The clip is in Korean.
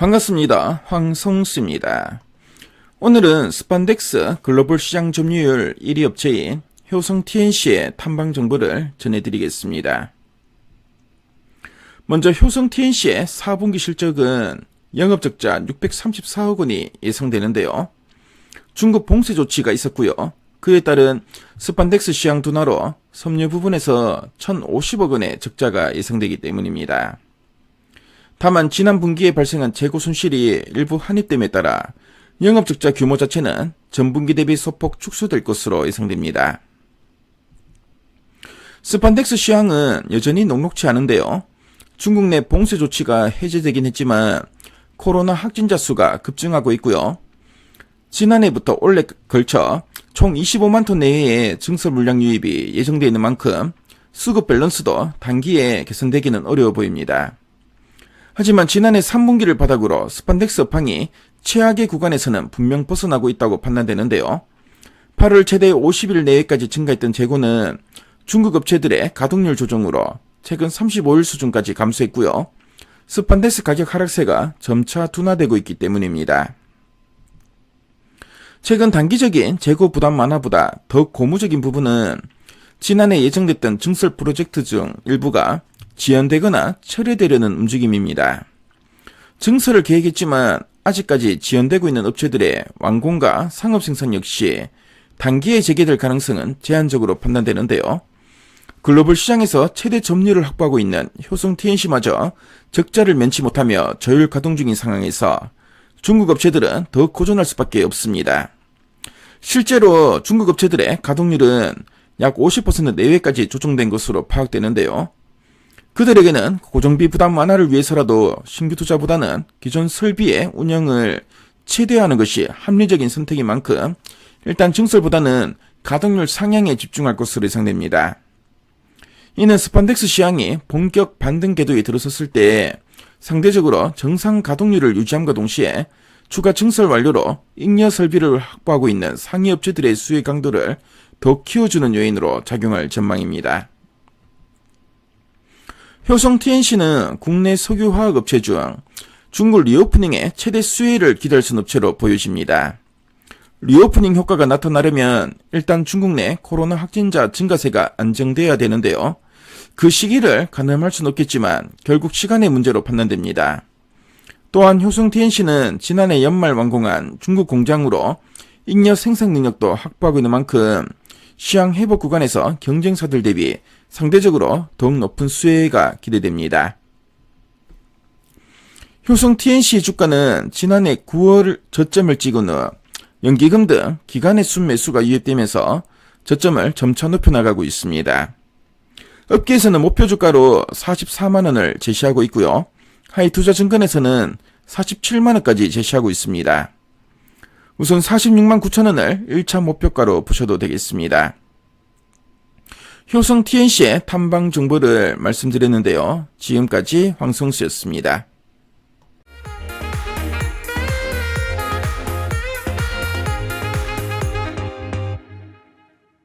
반갑습니다. 황성수입니다. 오늘은 스판덱스 글로벌 시장 점유율 1위 업체인 효성 TNC의 탐방 정보를 전해드리겠습니다. 먼저 효성 TNC의 4분기 실적은 영업적자 634억 원이 예상되는데요. 중국 봉쇄 조치가 있었고요. 그에 따른 스판덱스 시황 둔화로 섬유 부분에서 1,050억 원의 적자가 예상되기 때문입니다. 다만 지난 분기에 발생한 재고 손실이 일부 환입됨에 따라 영업적자 규모 자체는 전분기 대비 소폭 축소될 것으로 예상됩니다. 스판덱스 시황은 여전히 녹록치 않은데요. 중국 내 봉쇄 조치가 해제되긴 했지만 코로나 확진자 수가 급증하고 있고요. 지난해부터 올해 걸쳐 총 25만 톤 내외의 증설 물량 유입이 예정되어 있는 만큼 수급 밸런스도 단기에 개선되기는 어려워 보입니다. 하지만 지난해 3분기를 바닥으로 스판덱스 업황이 최악의 구간에서는 분명 벗어나고 있다고 판단되는데요. 8월 최대 50일 내외까지 증가했던 재고는 중국 업체들의 가동률 조정으로 최근 35일 수준까지 감소했고요. 스판덱스 가격 하락세가 점차 둔화되고 있기 때문입니다. 최근 단기적인 재고 부담 완화보다 더 고무적인 부분은 지난해 예정됐던 증설 프로젝트 중 일부가 지연되거나 철회되려는 움직임입니다. 증설을 계획했지만 아직까지 지연되고 있는 업체들의 완공과 상업 생산 역시 단기에 재개될 가능성은 제한적으로 판단되는데요. 글로벌 시장에서 최대 점유율을 확보하고 있는 효성 TNC마저 적자를 면치 못하며 저율 가동 중인 상황에서 중국 업체들은 더 고전할 수밖에 없습니다. 실제로 중국 업체들의 가동률은 약 50% 내외까지 조정된 것으로 파악되는데요. 그들에게는 고정비 부담 완화를 위해서라도 신규 투자보다는 기존 설비의 운영을 최대화하는 것이 합리적인 선택인 만큼 일단 증설보다는 가동률 상향에 집중할 것으로 예상됩니다. 이는 스판덱스 시황이 본격 반등 궤도에 들어섰을 때 상대적으로 정상 가동률을 유지함과 동시에 추가 증설 완료로 잉여 설비를 확보하고 있는 상위 업체들의 수혜 강도를 더 키워주는 요인으로 작용할 전망입니다. 효성 TNC는 국내 석유화학 업체 중 중국 리오프닝의 최대 수혜를 기대할 수 있는 업체로 보여집니다. 리오프닝 효과가 나타나려면 일단 중국 내 코로나 확진자 증가세가 안정되어야 되는데요. 그 시기를 가늠할 수는 없겠지만 결국 시간의 문제로 판단됩니다. 또한 효성 TNC는 지난해 연말 완공한 중국 공장으로 잉여 생산 능력도 확보하고 있는 만큼 시황 회복 구간에서 경쟁사들 대비 상대적으로 더욱 높은 수혜가 기대됩니다. 효성 TNC 주가는 지난해 9월 저점을 찍은 후 연기금 등 기관의 순매수가 유입되면서 저점을 점차 높여나가고 있습니다. 업계에서는 목표 주가로 44만원을 제시하고 있고요. 하이투자증권에서는 47만원까지 제시하고 있습니다. 우선 46만 9천원을 1차 목표가로 보셔도 되겠습니다. 효성 TNC의 탐방 정보를 말씀드렸는데요. 지금까지 황성수였습니다.